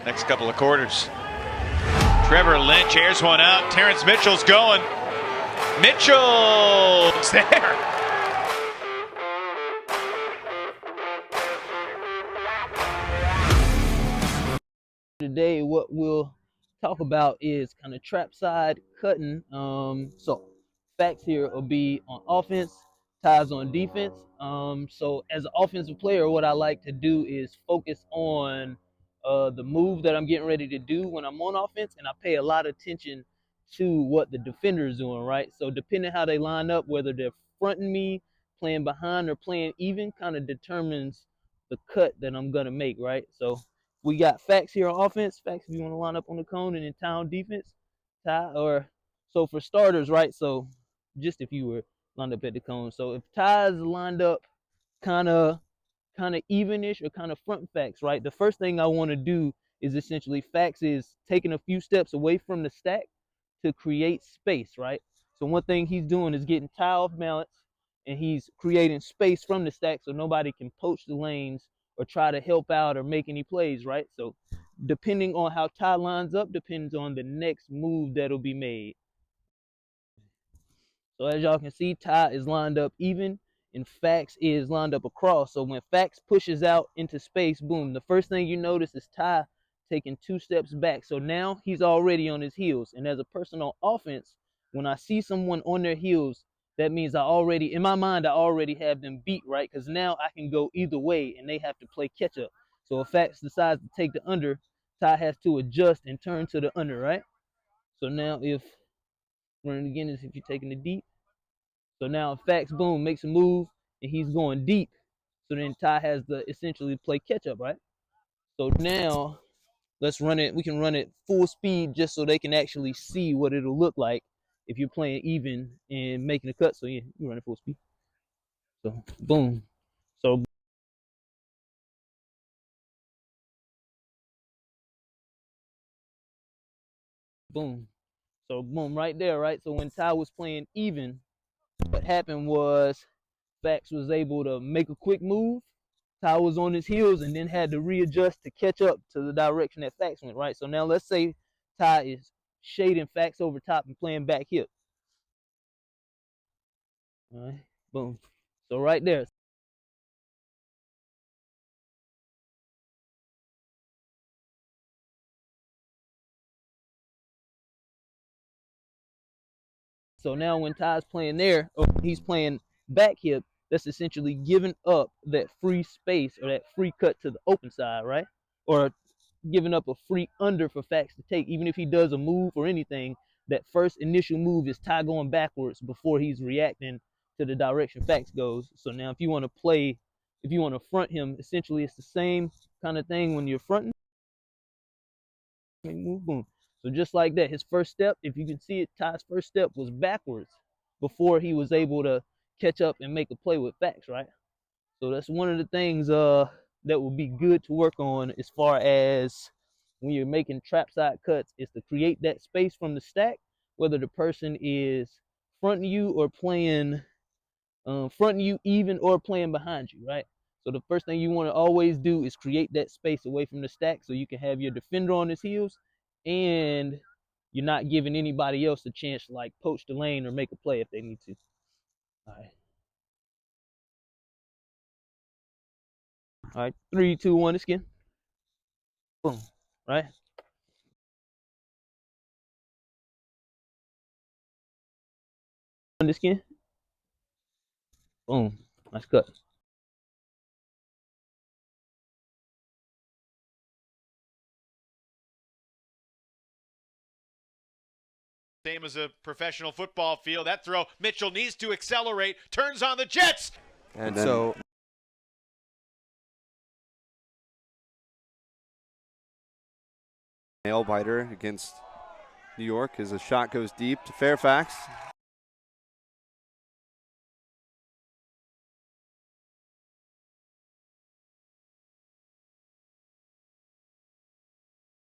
next couple of quarters. Trevor Lynch airs one out. Terrence Mitchell's going. Mitchell's there. Today, what we'll talk about is kind of trap side cutting. So facts here will be on offense, ties on defense. So as an offensive player, what I like to do is focus on the move that I'm getting ready to do when I'm on offense, and I pay a lot of attention to what the defender is doing, right? So depending how they line up, whether they're fronting me, playing behind, or playing even, kind of determines the cut that I'm gonna make, right? So we got facts here on offense. Facts if you want to line up on the cone, and then tie on defense. So for starters, right? So just if you were lined up at the cone. So if ties lined up kind of evenish or kind of front facts, right? The first thing I want to do is essentially facts is taking a few steps away from the stack to create space, right? So one thing he's doing is getting tie off balance, and he's creating space from the stack so nobody can poach the lanes or try to help out or make any plays, right? So depending on how Ty lines up depends on the next move that'll be made. So as y'all can see, Ty is lined up even and Fax is lined up across. So when Fax pushes out into space, boom, the first thing you notice is Ty taking 2 steps back. So now he's already on his heels. And as a person on offense, when I see someone on their heels, that means in my mind, I already have them beat, right? Because now I can go either way and they have to play catch up. So if Fax decides to take the under, Ty has to adjust and turn to the under, right? So now if running again is if you're taking the deep. So now Fax, boom, makes a move and he's going deep. So then Ty has to essentially play catch up, right? So now let's run it. We can run it full speed just so they can actually see what it'll look like if you're playing even and making a cut. So yeah, you run it full speed. So boom. So boom. So boom, right there, right? So when Ty was playing even, what happened was Fax was able to make a quick move. Ty was on his heels and then had to readjust to catch up to the direction that Fax went, right? So now let's say Ty is shading Fax over top and playing back hip. All right, boom. So right there. So now when Ty's playing there, or he's playing back hip, that's essentially giving up that free space or that free cut to the open side, right? Or giving up a free under for Fax to take. Even if he does a move or anything, that first initial move is Ty going backwards before he's reacting to the direction Fax goes. So now if you want to front him, essentially it's the same kind of thing when you're fronting. Move, boom. So just like that, his first step, if you can see it, Ty's first step was backwards before he was able to catch up and make a play with Fax, right? So that's one of the things that would be good to work on as far as when you're making trap side cuts, is to create that space from the stack, whether the person is fronting you or fronting you even or playing behind you, right? So the first thing you want to always do is create that space away from the stack so you can have your defender on his heels and you're not giving anybody else a chance to like poach the lane or make a play if they need to. All right. All right. 3, 2, 1, again. Boom. Right? On the skin. Boom. Nice cut. Same as a professional football field. That throw, Mitchell needs to accelerate, turns on the Jets. And so nail biter against New York as a shot goes deep to Fairfax.